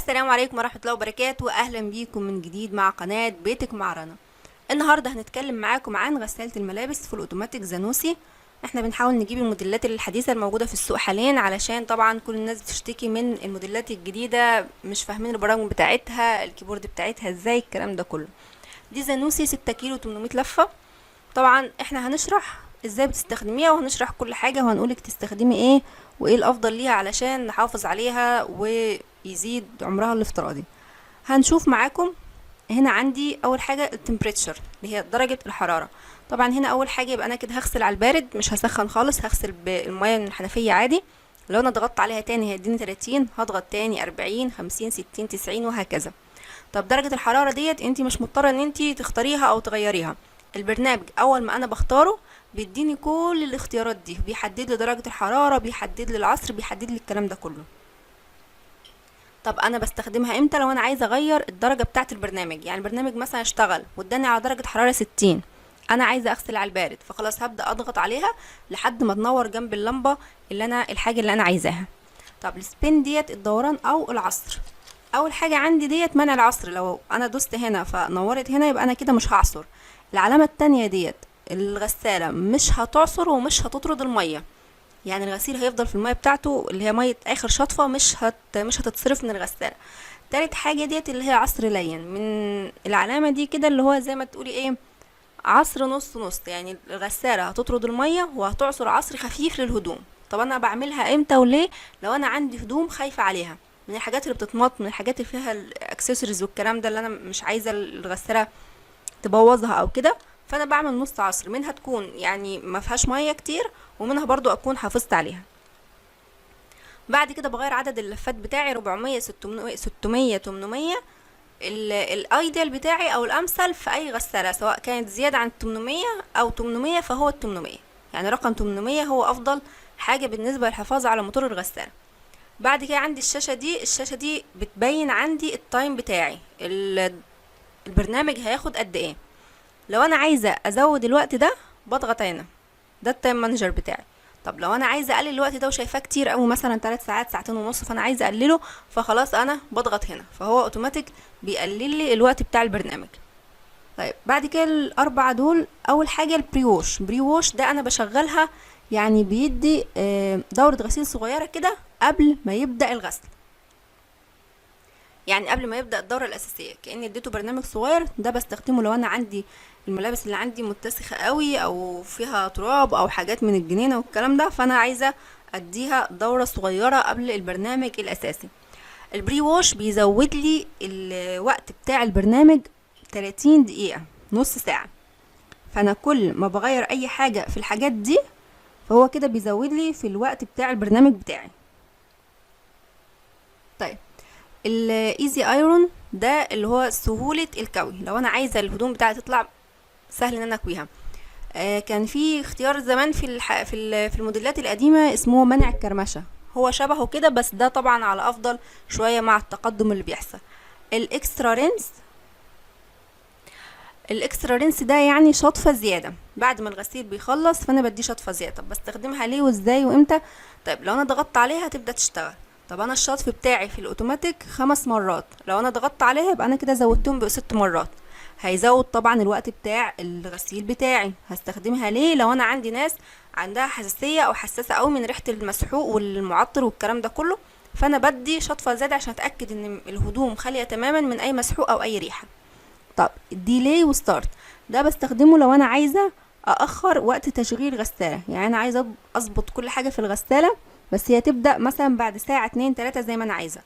السلام عليكم ورحمة الله وبركاته، واهلا بيكم من جديد مع قناة بيتك مع رنا. النهاردة هنتكلم معاكم عن غسالة الملابس في الاوتوماتيك زانوسي. احنا بنحاول نجيب الموديلات الحديثة الموجودة في السوق حاليا، علشان طبعا كل الناس بتشتكي من الموديلات الجديدة، مش فاهمين البرامج بتاعتها، الكيبورد بتاعتها ازاي، الكلام ده كله. دي زانوسي 6 كيلو 800 لفة. طبعا احنا هنشرح ازاي بتستخدميها، وهنشرح كل حاجة، وهنقولك تستخدمي ايه وايه الافضل ليها علشان نحافظ عليها ويزيد عمرها الافتراضي. هنشوف معاكم. هنا عندي اول حاجة التمبريتشر اللي هي درجة الحرارة. طبعا هنا اول حاجة يبقى انا كده هغسل على البارد، مش هسخن خالص، هغسل بالمية من الحنفية عادي. لو انا ضغطت عليها تاني هيديني 30، هضغط تاني 40 50 60 90 وهكذا. طب درجة الحرارة ديت انتي مش مضطرة ان انتي تختاريها او تغيريها. البرنامج اول ما انا بختاره بيديني كل الاختيارات دي، بيحدد لي درجة الحرارة، بيحدد لي العصر، بيحدد لي الكلام ده كله. طب انا بستخدمها امتى؟ لو انا عايزه اغير الدرجه بتاعه البرنامج، يعني البرنامج مثلا اشتغل واداني على درجه حراره 60، انا عايزه اغسل على البارد، فخلاص هبدا اضغط عليها لحد ما تنور جنب اللمبه الحاجه اللي انا عايزاها. طب السبين ديت الدوران او العصر. اول حاجه عندي ديت منع العصر، لو انا دوست هنا فنورت هنا يبقى انا كده مش هعصر. العلامه التانية ديت الغساله مش هتعصر ومش هتطرد الميه، يعني الغسيل هيفضل في الميه بتاعته اللي هي ميه اخر شطفه، مش هتتصرف من الغساله. تالت حاجه ديت اللي هي عصر لين، من العلامه دي كده اللي هو زي ما تقولي ايه، عصر نص نص، يعني الغساله هتطرد الميه وهتعصر عصر خفيف للهدوم. طب انا بعملها امتى وليه؟ لو انا عندي هدوم خايفه عليها، من الحاجات اللي بتتمط، من الحاجات اللي فيها الاكسسوارز والكلام ده اللي انا مش عايزه الغساله تبوظها او كده، فانا بعمل نص عصر، منها تكون يعني ما فيهاش ميه كتير، ومنها برضو اكون حافظت عليها. بعد كده بغير عدد اللفات بتاعي 400 600 800. الايديال بتاعي او الامثل في اي غساله سواء كانت زياده عن 800 او 800 فهو ال 800، يعني رقم 800 هو افضل حاجه بالنسبه للحفاظ على موتور الغساله. بعد كده عندي الشاشه دي بتبين عندي التايم بتاعي، البرنامج هياخد قد ايه. لو انا عايزه ازود الوقت ده بضغط هنا، ده التايم مانجر بتاعي. طب لو انا عايزه اقلل الوقت ده وشايفاه كتير قوي، مثلا 3 ساعات ساعتين ونص، فانا عايزه اقلله، فخلاص انا بضغط هنا فهو اوتوماتيك بيقلل لي الوقت بتاع البرنامج. طيب بعد كده الاربعه دول، اول حاجه بري ووش ده انا بشغلها، يعني بيدي دوره غسيل صغيره كده قبل ما يبدا الغسل، يعني قبل ما يبدا الدوره الاساسيه، كاني اديته برنامج صغير. ده بستخدمه لو انا عندي الملابس اللي عندي متسخه قوي او فيها تراب او حاجات من الجنينه والكلام ده، فانا عايزه اديها دوره صغيره قبل البرنامج الاساسي. البري ووش بيزود لي الوقت بتاع البرنامج 30 دقيقه، نص ساعه. فانا كل ما بغير اي حاجه في الحاجات دي فهو كده بيزود لي في الوقت بتاع البرنامج بتاعي. طيب الايزي ايرون ده اللي هو سهولة الكوي، لو انا عايزة الهدوم بتاعتي تطلع سهل ان انا اكويها. كان في اختيار زمان في الموديلات القديمة اسمه منع الكرمشة، هو شبهه كده بس ده طبعا على افضل شوية مع التقدم اللي بيحصل. الاكسترا رينس ده يعني شطفة زيادة بعد ما الغسيل بيخلص، فانا بدي شطفة زيادة. طب بستخدمها ليه وازاي وامتى؟ طيب لو انا ضغطت عليها هتبدأ تشتغل. طب انا الشطف بتاعي في الاوتوماتيك 5 مرات، لو انا ضغطت عليها يبقى انا كده زودتهم بقى 6 مرات، هيزود طبعا الوقت بتاع الغسيل بتاعي. هستخدمها ليه؟ لو انا عندي ناس عندها حساسية او حساسة قوي من ريحة المسحوق والمعطر والكلام ده كله، فانا بدي شطفة زيادة عشان اتأكد ان الهدوم خالية تماما من اي مسحوق او اي ريحة. طب الديلي وستارت ده بستخدمه لو انا عايزه اخر وقت تشغيل غساله، يعني انا عايزه اظبط كل حاجه في الغساله بس هي تبدا مثلا بعد ساعه 2 3 زي ما انا عايزه.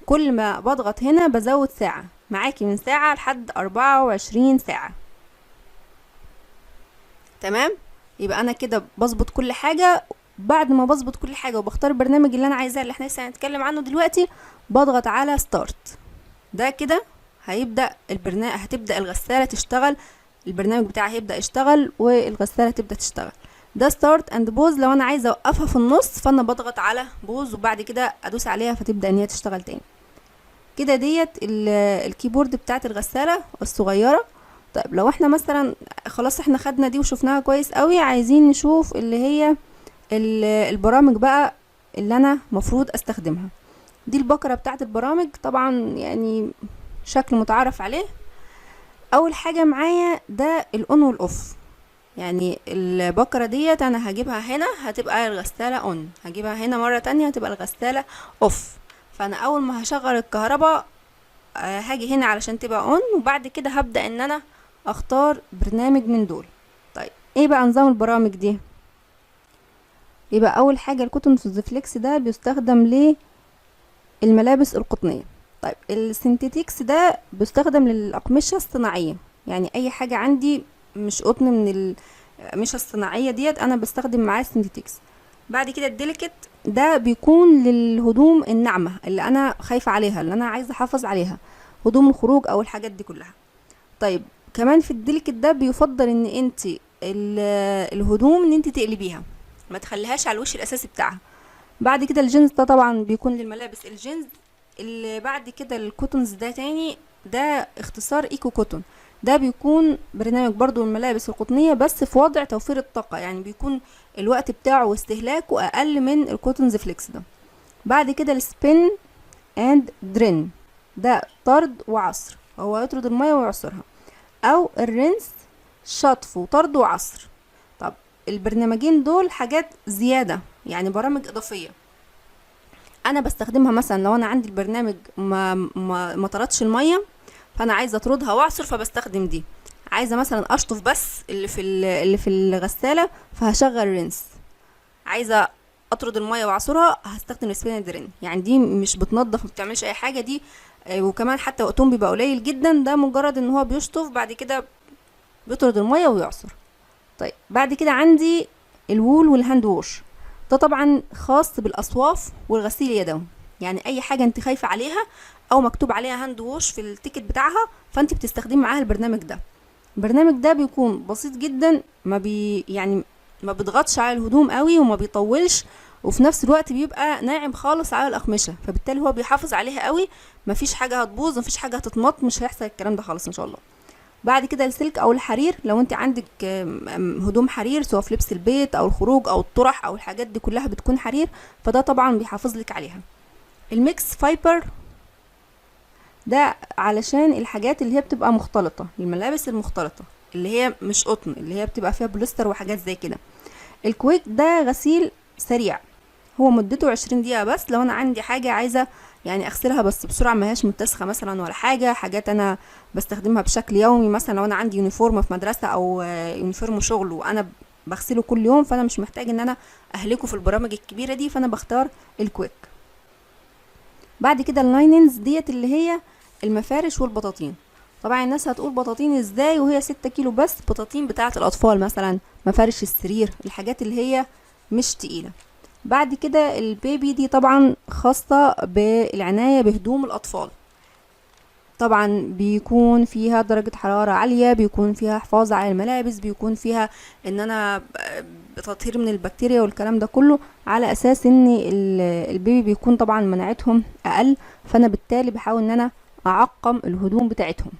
كل ما بضغط هنا بزود ساعه، معاكي من ساعه لحد 24 ساعه. تمام، يبقى انا كده بظبط كل حاجه. بعد ما بظبط كل حاجه وبختار البرنامج اللي انا عايزاه اللي احنا لسه هنتكلم عنه دلوقتي، بضغط على ستارت. ده كده هتبدأ الغسالة تشتغل، البرنامج بتاعي هيبدأ يشتغل والغسالة تبدأ تشتغل. ده ستارت اند بوز، لو انا عايزة اوقفها في النص فانا بضغط على بوز وبعد كده ادوس عليها فتبدأ ان هي تشتغل تاني. كده ديت الكيبورد بتاعت الغسالة الصغيرة. طيب لو احنا مثلا خلاص احنا خدنا دي وشفناها كويس قوي، عايزين نشوف اللي هي البرامج بقى اللي انا مفروض استخدمها. دي البكرة بتاعت البرامج، طبعا يعني شكل متعارف عليه. اول حاجة معايا ده الاون والاوف. يعني البكرة ديت انا هجيبها هنا هتبقى الغسالة اون، هجيبها هنا مرة تانية هتبقى الغسالة اوف. فانا اول ما هشغل الكهرباء هاجي هنا علشان تبقى اون، وبعد كده هبدأ ان انا اختار برنامج من دول. طيب ايه بقى نظام البرامج دي؟ يبقى اول حاجة الكوتون فليكس ده بيستخدم للملابس القطنية. طيب السينتيتكس ده بيستخدم للأقمشة الصناعية، يعني اي حاجة عندي مش قطن من القماشة الصناعية ديت انا بستخدم معاه السينتيتكس. بعد كده الديليكت ده بيكون للهدوم الناعمة اللي انا خايفة عليها، اللي انا عايزة احافظ عليها، هدوم الخروج او الحاجات دي كلها. طيب كمان في الديليكت ده بيفضل ان انت الهدوم ان انت تقلبيها، ما تخليهاش على الوش الاساسي بتاعها. بعد كده الجينز ده طبعا بيكون للملابس الجينز. اللي بعد كده الكوتونز ده تاني، ده اختصار ايكو كوتون، ده بيكون برنامج برضو الملابس القطنية بس في وضع توفير الطاقة، يعني بيكون الوقت بتاعه واستهلاكه اقل من الكوتونز فليكس ده. بعد كده السبين اند درين، ده طرد وعصر، هو يطرد المية ويعصرها. او الرنس، شطف وطرد وعصر. طب البرنامجين دول حاجات زيادة، يعني برامج اضافية انا بستخدمها. مثلا لو انا عندي البرنامج ما طردش المية، فانا عايزة اطردها واعصر فبستخدم دي. عايزة مثلا اشطف بس اللي في الغسالة فهشغل رنس. عايزة اطرد المية واعصرها هستخدم السبين درين. يعني دي مش بتنظف، ما بتعملش اي حاجة دي. وكمان حتى وقتهم بيبقى قليل جدا، ده مجرد ان هو بيشطف بعد كده بيطرد المية ويعصر. طيب بعد كده عندي الوول والهاند ووش، ده طبعا خاص بالاصواف والغسيل اليدوي. يعني اي حاجة انت خايفة عليها او مكتوب عليها هاند ووش في التيكت بتاعها فانت بتستخدمي معاها البرنامج ده. البرنامج ده بيكون بسيط جدا، يعني ما بيضغطش على الهدوم قوي وما بيطولش، وفي نفس الوقت بيبقى ناعم خالص على الاقمشه، فبالتالي هو بيحافظ عليها قوي، مفيش حاجه هتبوظ، مفيش حاجه هتتمط، مش هيحصل الكلام ده خالص ان شاء الله. بعد كده السلك او الحرير، لو انت عندك هدوم حرير سواء في لبس البيت او الخروج او الطرح او الحاجات دي كلها بتكون حرير، فده طبعا بيحافظ لك عليها. الميكس فايبر ده علشان الحاجات اللي هي بتبقى مختلطة، الملابس المختلطة اللي هي مش قطن، اللي هي بتبقى فيها بوليستر وحاجات زي كده. الكويك ده غسيل سريع، هو مدته 20 دقيقة بس. لو انا عندي حاجة عايزة يعني اغسلها بس بسرعة، ما هياش متسخة مثلا ولا حاجة، حاجات انا بستخدمها بشكل يومي، مثلا لو انا عندي يونيفورم في مدرسة او يونيفورم شغل وانا بغسله كل يوم، فانا مش محتاج ان انا اهلكه في البرامج الكبيرة دي، فانا بختار الكويك. بعد كده اللايننز ديت اللي هي المفارش والبطاطين. طبعا الناس هتقول بطاطين ازاي وهي 6 كيلو بس؟ بطاطين بتاعة الاطفال، مثلا مفارش السرير، الحاجات اللي هي مش تقيلة. بعد كده البيبي دي طبعا خاصة بالعناية بهدوم الاطفال، طبعا بيكون فيها درجة حرارة عالية، بيكون فيها حفاظ على الملابس، بيكون فيها ان انا تطهير من البكتيريا والكلام ده كله، على اساس ان البيبي بيكون طبعا مناعتهم اقل، فانا بالتالي بحاول ان انا اعقم الهدوم بتاعتهم.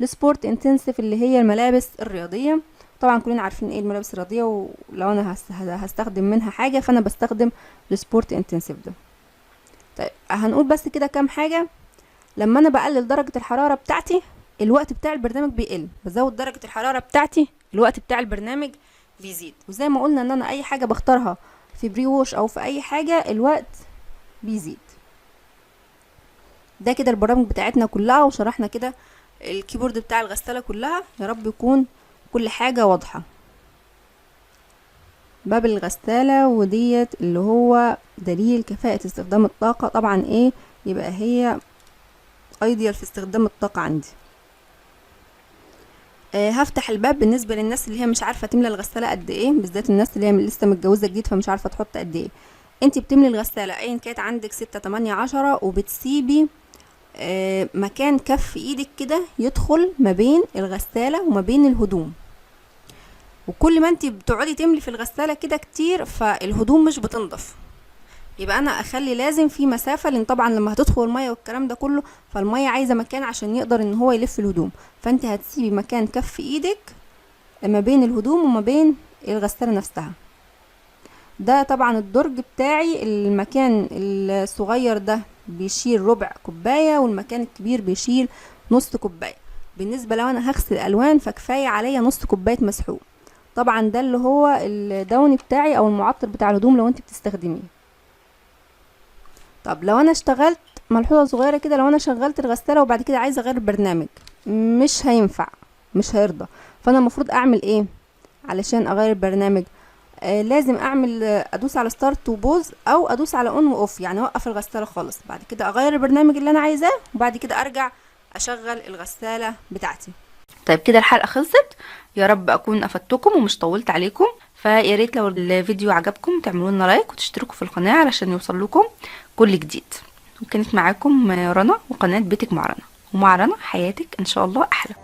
السبورت انتنسيف اللي هي الملابس الرياضية، طبعا كلنا عارفين ايه الملابس الرياضية، ولو انا هستخدم منها حاجة فانا بستخدم السبورت انتنسيف ده. طيب هنقول بس كده كام حاجة. لما انا بقلل درجة الحرارة بتاعتي الوقت بتاع البرنامج بيقل، بزود درجة الحرارة بتاعتي الوقت بتاع البرنامج بيزيد. وزي ما قلنا ان انا اي حاجة بختارها في بري ووش او في اي حاجة الوقت بيزيد. ده كده البرامج بتاعتنا كلها، وشرحنا كده الكيبورد بتاع الغسالة كلها. يا رب يكون كل حاجة واضحة. باب الغسالة وديت اللي هو دليل كفاءة استخدام الطاقة، طبعا ايه يبقى هي ايديال في استخدام الطاقة عندي. هفتح الباب بالنسبة للناس اللي هي مش عارفة تملى الغسالة قد ايه، بالذات الناس اللي هي لسه متجوزة جديد فمش عارفة تحط قد ايه. انتي بتملي الغسالة ايا كانت عندك 6 8 10، وبتسيبي مكان كف ايدك كده يدخل ما بين الغسالة وما بين الهدوم. وكل ما انتي بتقعدي تملي في الغسالة كده كتير فالهدوم مش بتنضف، يبقى انا اخلي لازم في مسافة، لان طبعا لما هتدخل المية والكلام ده كله فالمية عايزة مكان عشان يقدر ان هو يلف الهدوم، فانت هتسيبي مكان كف ايدك ما بين الهدوم وما بين الغسالة نفسها. ده طبعا الدرج بتاعي، المكان الصغير ده بيشيل ربع كوباية والمكان الكبير بيشيل نص كوباية. بالنسبة لو انا هغسل الالوان فكفاية عليا نص كوباية مسحوق. طبعا ده اللي هو الدوني بتاعي او المعطر بتاع الهدوم لو انت بتستخدميه. طب لو انا اشتغلت ملحوظة صغيرة كده، لو انا شغلت الغسالة وبعد كده عايزة اغير البرنامج مش هينفع، مش هيرضى. فانا المفروض اعمل ايه علشان اغير البرنامج؟ لازم اعمل ادوس على ستارت وبوز او ادوس على اون واوف، يعني اوقف الغسالة خالص، بعد كده اغير البرنامج اللي انا عايزاه وبعد كده ارجع اشغل الغسالة بتاعتي. طيب كده الحلقة خلصت، يا رب اكون افدتكم ومش طولت عليكم. فيا ريت لو الفيديو عجبكم تعملوا لنا لايك وتشتركوا في القناة علشان يوصل لكم كل جديد. وكانت معاكم رنا وقناة بيتك مع رنا، ومع رنا حياتك ان شاء الله احلى.